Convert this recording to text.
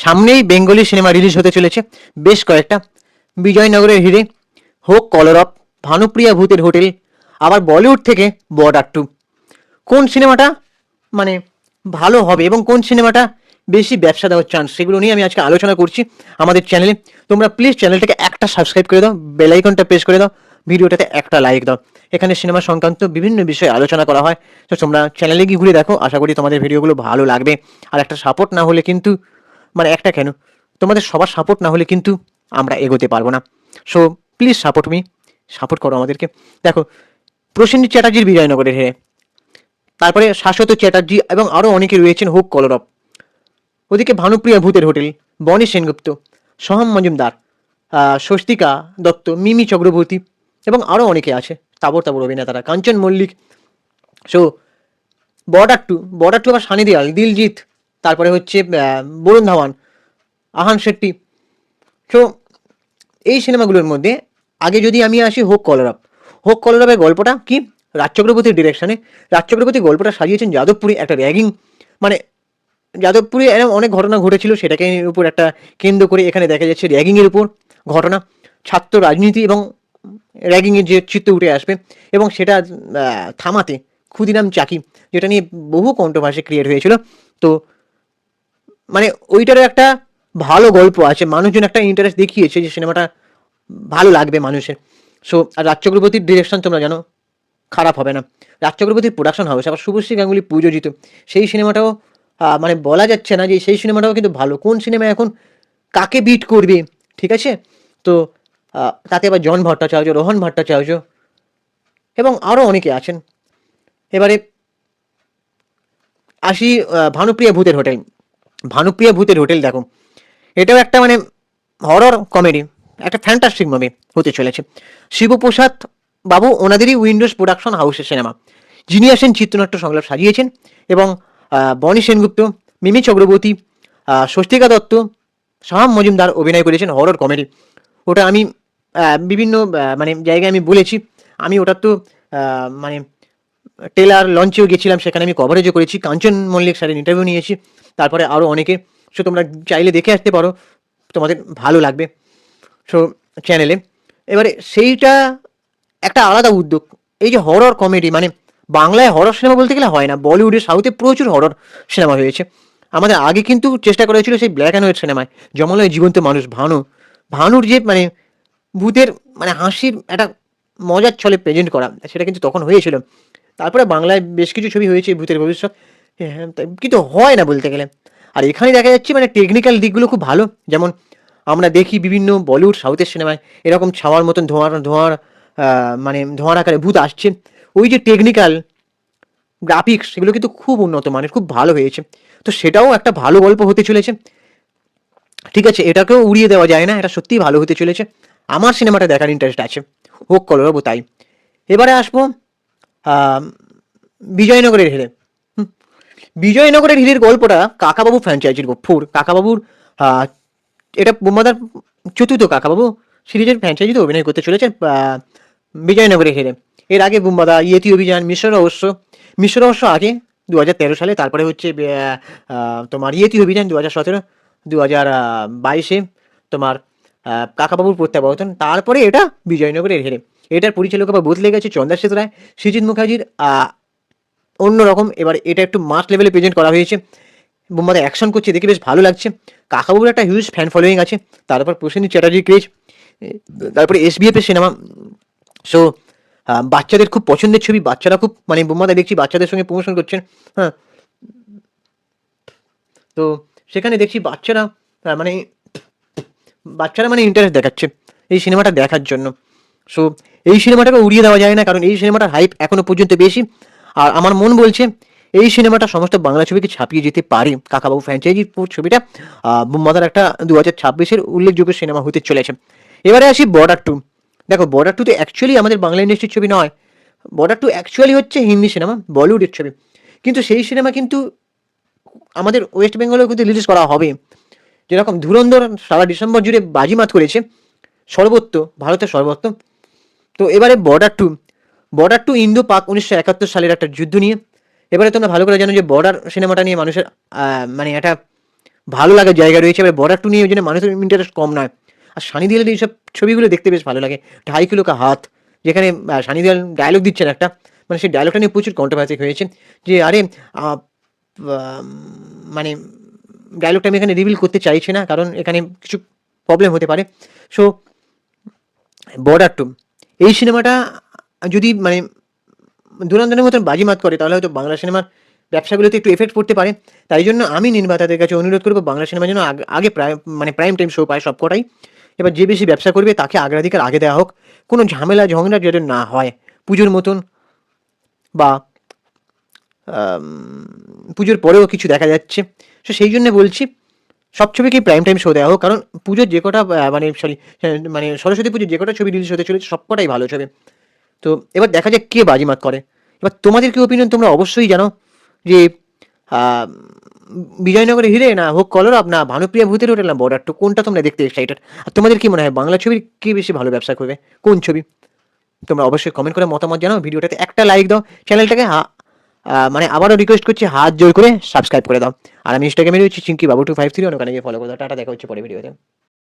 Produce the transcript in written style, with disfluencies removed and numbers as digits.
সামনেই Bengali cinema release হতে চলেছে বেশ কয়েকটা। বিজয়নগরের হিরে, হোক কলরব, ভানুপ্রিয়া ভূতের হোটেল, আবার বলিউড থেকে বর্ডার 2। কোন সিনেমাটা মানে ভালো হবে এবং কোন সিনেমাটা বেশি ব্যবসা দেওয়ার চান্স, সেগুলো নিয়ে আমি আজকে আলোচনা করছি আমাদের চ্যানেলে। তোমরা প্লিজ চ্যানেলটাকে একটা সাবস্ক্রাইব করে দাও, বেল আইকনটা প্রেস করে দাও, ভিডিওটাতে একটা লাইক দাও। এখানে সিনেমা সংক্রান্ত বিভিন্ন বিষয়ে আলোচনা করা হয়, তো তোমরা চ্যানেলে গিয়ে ঘুরে দেখো। আশা করি তোমাদের ভিডিওগুলো ভালো লাগবে। আর একটা সাপোর্ট না হলে কিন্তু, মানে একটা কেন, তোমাদের সবার সাপোর্ট না হলে কিন্তু আমরা এগোতে পারবো না। সো প্লিজ সাপোর্ট করো আমাদেরকে। দেখো, প্রসেনজিৎ চ্যাটার্জির বিজয়নগরের হেরে, তারপরে শাশ্বত চ্যাটার্জি এবং আরও অনেকে রয়েছেন হোক কলরব। ওদিকে ভানুপ্রিয়া ভূতের হোটেল, বনি সেনগুপ্ত, সোহম মজুমদার, স্বস্তিকা দত্ত, মিমি চক্রবর্তী এবং আরও অনেকে আছে তাবর তাবর অভিনেতারা, কাঞ্চন মল্লিক। সো বর্ডার টু আবার সানি দেওয়াল, দিলজিৎ, তারপরে হচ্ছে বরুণ ধাওয়ান, আহান শেট্টি। সো এই সিনেমাগুলোর মধ্যে আগে যদি আমি আসি হোক কলরবের গল্পটা কি, রাজ চক্রবর্তীর ডিরেকশনে। রাজ চক্রবর্তী গল্পটা সাজিয়েছেন যাদবপুরে একটা র্যাগিং, মানে যাদবপুরে এরকম অনেক ঘটনা ঘটেছিল, সেটাকে উপর একটা কেন্দ্র করে এখানে দেখা যাচ্ছে র্যাগিংয়ের উপর ঘটনা, ছাত্র রাজনীতি এবং র্যাগিংয়ের যে চিত্র উঠে আসবে এবং সেটা থামাতে ক্ষুদিরাম চাকি, যেটা নিয়ে বহু কন্ট্রোভার্সি ক্রিয়েট হয়েছিল। তো মানে ওইটারও একটা ভালো গল্প আছে, মানুষজন একটা ইন্টারেস্ট দেখিয়েছে যে সিনেমাটা ভালো লাগবে মানুষের। সো আর রাজ চক্রবর্তীর ডিরেকশন তোমরা জানো খারাপ হবে না। রাজ চক্রবর্তীর প্রোডাকশন হাউস, আবার শুভশ্রী গাঙ্গুলি প্রযোজিত সেই সিনেমাটাও মানে বলা যাচ্ছে না যে সেই সিনেমাটাও কিন্তু ভালো। কোন সিনেমা এখন কাকে বিট করবে, ঠিক আছে? তো তাতে আবার জন ভট্টাচার্য, রোহন ভট্টাচার্য এবং আরও অনেকে আছেন। এবারে আসি ভানুপ্রিয়া ভূতের হোটেল দেখো, এটাও একটা মানে হরর কমেডি, একটা ফ্যান্টাস্টিক মুভি হতে চলেছে। শিবপ্রসাদ বাবু ওনাদেরই উইন্ডোজ প্রোডাকশন হাউসের সিনেমা, যিনি আসেন চিত্রনাট্য সংলাপ সাজিয়েছেন এবং বনি সেনগুপ্ত, মিমি চক্রবর্তী, স্বস্তিকা দত্ত, শাহাম মজুমদার অভিনয় করেছেন হরর কমেডি। ওটা আমি বিভিন্ন মানে জায়গায় আমি বলেছি, আমি ওটার তো মানে টেলার লঞ্চেও গেছিলাম, সেখানে আমি কভারেজও করেছি, কাঞ্চন মল্লিক স্যারের ইন্টারভিউ নিয়েছি, তারপরে আরও অনেকে। সো তোমরা চাইলে দেখে আসতে পারো, তোমাদের ভালো লাগবে। সো চ্যানেলে এবারে সেইটা একটা আলাদা উদ্যোগ। এই যে হরর কমেডি, মানে বাংলায় হরর সিনেমা বলতে গেলে হয় না, বলিউডে সাউথে প্রচুর হরর সিনেমা হয়েছে। আমাদের আগে কিন্তু চেষ্টা করা হয়েছিল সেই ব্ল্যাক অ্যান্ড হোয়াইট সিনেমায়, জমলয় জীবন্ত মানুষ, ভানুর যে মানে ভূতের মানে হাসির একটা মজার ছলে প্রেজেন্ট করা, সেটা কিন্তু তখন হয়েছিল। তারপরে বাংলায় বেশ কিছু ছবি হয়েছে, ভূতের ভবিষ্যৎ, হ্যাঁ, কিন্তু হয় না বলতে গেলে। আর এখানে দেখা যাচ্ছে মানে টেকনিক্যাল দিকগুলো খুব ভালো, যেমন আমরা দেখি বিভিন্ন বলিউড সাউথের সিনেমায় এরকম ছাওয়ার মতন ধোঁয়ার মানে ধোঁয়ার আকারে ভূত আসছে, ওই যে টেকনিক্যাল গ্রাফিক্স, সেগুলো কিন্তু খুব উন্নত মানের, খুব ভালো হয়েছে। তো সেটাও একটা ভালো গল্প হতে চলেছে, ঠিক আছে? এটাকেও উড়িয়ে দেওয়া যায় না, এটা সত্যিই ভালো হতে চলেছে। আমার সিনেমাটা দেখার ইন্টারেস্ট আছে, হোক কলরব তাই। এবারে আসবো আহ, বিজয়নগরের হিরে। বিজয়নগরের হিরের গল্পটা কাকাবাবু ফ্র্যাঞ্চাইজির কাকাবাবুর আহ, এটা বোম্বাদার চতুর্থ কাকাবাবু সিরিজের ফ্র্যাঞ্চাইজিতে অভিনয় করতে চলেছে বিজয়নগরের হিরে। এর আগে বুম্বাদা, ইয়েতি অভিযান, মিশ্র রহস্য আগে 2013 সালে, তারপরে হচ্ছে তোমার ইয়েতি অভিযান 2017, 2022-এ তোমার কাকাবাবুর প্রত্যাবর্তন, তারপরে এটা বিজয়নগরের হেরে। এটার পরিচালক আবার বদলে গেছে, চন্দ্রশেখর রায়, সৃজিত মুখার্জির অন্যরকম। এবার এটা একটু মাস লেভেলে প্রেজেন্ট করা হয়েছে, বোম্বাদা অ্যাকশন করছে, দেখে বেশ ভালো লাগছে। কাকাবাবুর একটা হিউজ ফ্যান ফলোয়িং আছে, তারপর প্রসেনজিৎ চ্যাটার্জির ক্রেজ, তারপরে এসবিএফের সিনেমা। সো বাচ্চাদের খুব পছন্দের ছবি, বাচ্চারা খুব মানে বোম্বাদা দেখছি বাচ্চাদের সঙ্গে প্রমোশন করছেন। হ্যাঁ, তো সেখানে দেখছি মানে বাচ্চারা মানে ইন্টারেস্ট দেখাচ্ছে এই সিনেমাটা দেখার জন্য। সো এই সিনেমাটাকে উড়িয়ে দেওয়া যায় না, কারণ এই সিনেমাটার হাইপ এখনো পর্যন্ত বেশি। আর আমার মন বলছে এই সিনেমাটা সমস্ত বাংলা ছবিকে ছাপিয়ে যেতে পারে। কাকাবাবু ফ্র্যাঞ্চাইজি ছবিটা বোম্বাদার একটা 2026-এর উল্লেখযোগ্য সিনেমা হতে চলেছে। এবারে আসি বর্ডার 2। দেখো, বর্ডার 2 তো অ্যাকচুয়ালি আমাদের বাংলা ইন্ডাস্ট্রির ছবি নয়, বর্ডার 2 অ্যাকচুয়ালি হচ্ছে হিন্দি সিনেমা, বলিউডের ছবি। কিন্তু সেই সিনেমা কিন্তু আমাদের ওয়েস্ট বেঙ্গলেও কিন্তু রিলিজ করা হবে। যেরকম ধুরন্ধর সারা ডিসেম্বর জুড়ে বাজিমাত করেছে, ভারতের সর্বত্র। তো এবারে বর্ডার টু ইন্দো পাক 1971 সালের একটা যুদ্ধ নিয়ে। এবারে তোমরা ভালো করে জানো যে বর্ডার সিনেমাটা নিয়ে মানুষের মানে একটা ভালো লাগার জায়গা রয়েছে। এবার বর্ডার 2 নিয়ে ওই জন্য মানুষের ইন্টারেস্ট কম নয়। আর সানি দেওয়ালের এইসব ছবিগুলো দেখতে বেশ ভালো লাগে। 'ঢাই কিলো কা হাত' যেখানে সানি দেওয়াল ডায়ালগ দিচ্ছেন একটা, মানে সেই ডায়ালগটা নিয়ে প্রচুর কন্ট্রোভার্সি হয়েছে যে আরে আম মানে ডায়ালগটা আমি এখানে রিভিল করতে চাইছি না, কারণ এখানে কিছু প্রবলেম হতে পারে। সো 'বর্ডার 2' এই সিনেমাটা যদি মানে ধুরন্ধরের মতন বাজিমাত করে, তাহলে হয়তো বাংলা সিনেমার ব্যবসাগুলোতে একটু এফেক্ট পড়তে পারে। তাই জন্য আমি নির্মাতাদের কাছে অনুরোধ করব, বাংলা সিনেমা যেন আগে প্রাইম টাইম শো পায় সবকটাই। এবার যে বেশি ব্যবসা করবে তাকে অগ্রাধিকার আগে দেওয়া হোক। কোনো ঝামেলা ঝগড়া যাতে না হয় পুজোর মতন, বা আম পুজোর পরেও কিছু দেখা যাচ্ছে। সো সেই জন্য বলছি, সব ছবিকেই প্রাইম টাইম শো দেওয়া হোক। কারণ পুজোর যে কটা মানে সরি মানে সরস্বতী পুজোর যে কটা ছবি রিলিজ হতে চলেছে সবকটাই ভালো ছবি। তো এবার দেখা যাক কে বাজিমাত করে। এবার তোমাদের কি ওপিনিয়ন তোমরা অবশ্যই জানো যে আহ, বিজয়নগরের হিরে না হোক কলরব না ভানুপ্রিয়া ভূতের হোটেল না বর্ডার 2, কোনটা তোমরা দেখতে এক্সাইটেড? আর তোমাদের কি মনে হয় বাংলা ছবির কি বেশি ভালো ব্যবসা করবে, কোন ছবি? তোমরা অবশ্যই কমেন্ট করে মতামত জানাও। ভিডিওটাতে একটা লাইক দাও, চ্যানেলটাকে মানে আবারও রিকোয়েস্ট করছি হাত জোর করে সাবস্ক্রাইব করে দাও। আর আমি ইনস্টাগ্রামে রয়েছি চিঙ্কি বাবু 253, অনেক ফলো করে দাও। টাটা, দেখা হচ্ছে পরে ভিডিওতে।